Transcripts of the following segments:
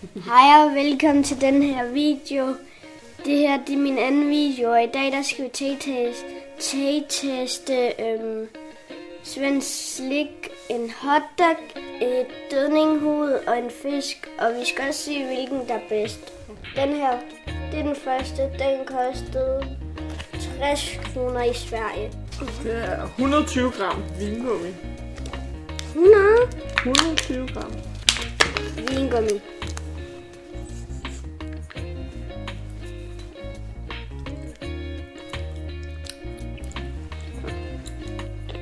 Hej og velkommen til den her video. Det her det er min anden video, og i dag der skal vi teste svensk slik, en hotdog, et dødninghoved og en fisk. Og vi skal også se, hvilken der er bedst. Den her, det er den første. Den kostede 60 kroner i Sverige. Det er 120 gram vingummi. 120 gram vingummi.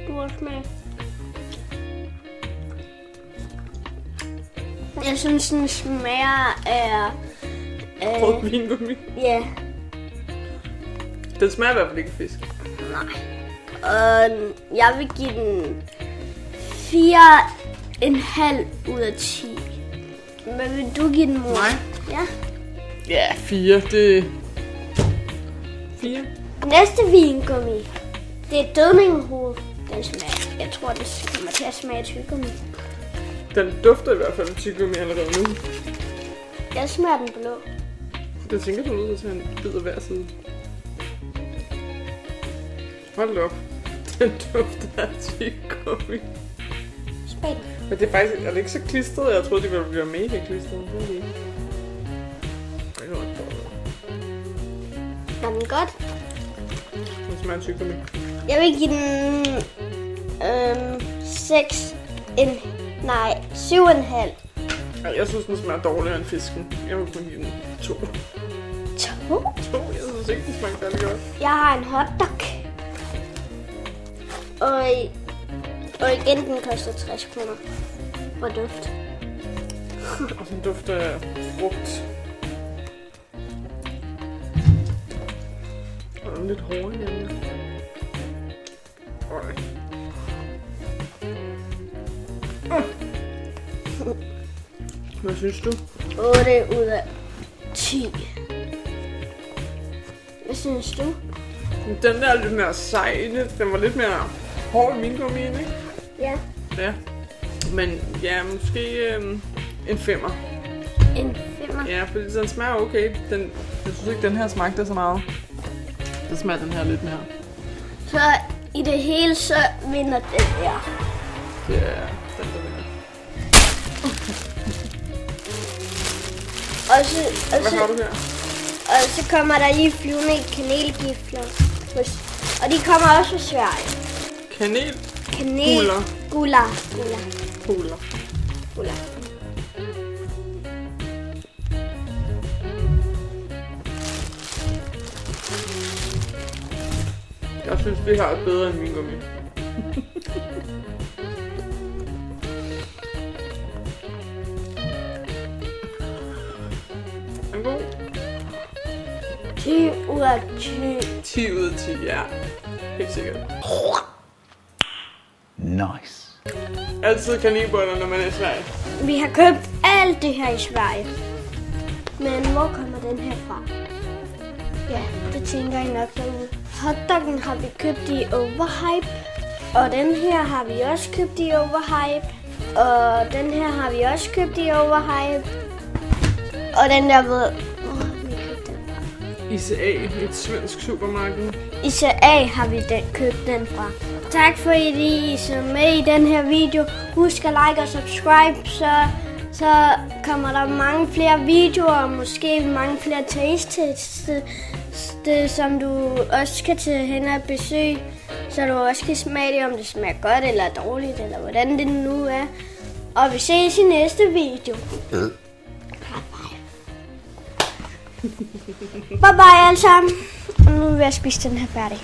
Stor smag. Jeg synes, den smager af rød vingummi. Ja. Den smager i hvert fald ikke fisk. Nej. Jeg vil give den 4,5 ud af 10. Hvad vil du give den, mor? Nej. Ja. Ja, 4. Det 4. Næste vingummi. Det er dødninghoved. Den smager. Jeg tror, det kommer til at smage tyggegummi. Den dufter i hvert fald af tyggegummi allerede nu. Jeg smager den blå. Det tænker du nødt til at tage en bid af hver side. Hold op. Den dufter af tyggegummi. Smag den. Men det er faktisk er det ikke så klistret. Jeg troede, det ville blive mega klistret. Var den godt? Den smager af tyggegummi. Jeg vil give den 7,5. Jeg synes, den smager dårligere end fisken. Jeg vil kun give den 2. 2? 2? Jeg synes ikke, den smager særlig godt. Jeg har en hotdog. Og igen, den koster 60 kroner. For duft. Og den dufter af frugt. Og den er lidt hård igen. Hvad synes du? 8 ud af 10. Hvad synes du? Den der er lidt mere sej. Den var lidt mere hård i vingummi, ikke? Ja. Ja. Men ja, måske en 5'er. En 5'er? Ja, fordi den smager okay. Jeg synes ikke, den her smagte så meget. Den smager den her lidt mere. Så i det hele, så vinder den her. Det er den, der vinder. Hvad har du her? Og så kommer der lige flyvende kanelgifler. Og de kommer også fra Sverige. Kanel? Gular. Jeg synes, vi har et bedre end vingummi. Er den god? 10 ud af 10. 10 ud af 10, ja. Helt sikkert. Nice. Altid kanelboller, når man er i Sverige. Vi har købt alt det her i Sverige. Men hvor kommer den her fra? Ja, det tænker jeg nok derude. Hotdoggen har vi købt i Overhype. Og den her har vi også købt i Overhype. Og den her har vi også købt i Overhype. Og den der ved... Hvor har vi købt den fra? ICA, et svensk supermarked. ICA har vi købt den fra. Tak for at I så med i den her video. Husk at like og subscribe, så kommer der mange flere videoer og måske mange flere taste-tests, som du også kan tage hen og besøge, så du også kan smage det, om det smager godt eller dårligt, eller hvordan det nu er. Og vi ses i næste video. Bye bye alle sammen. Og nu vil jeg spise den her færdig.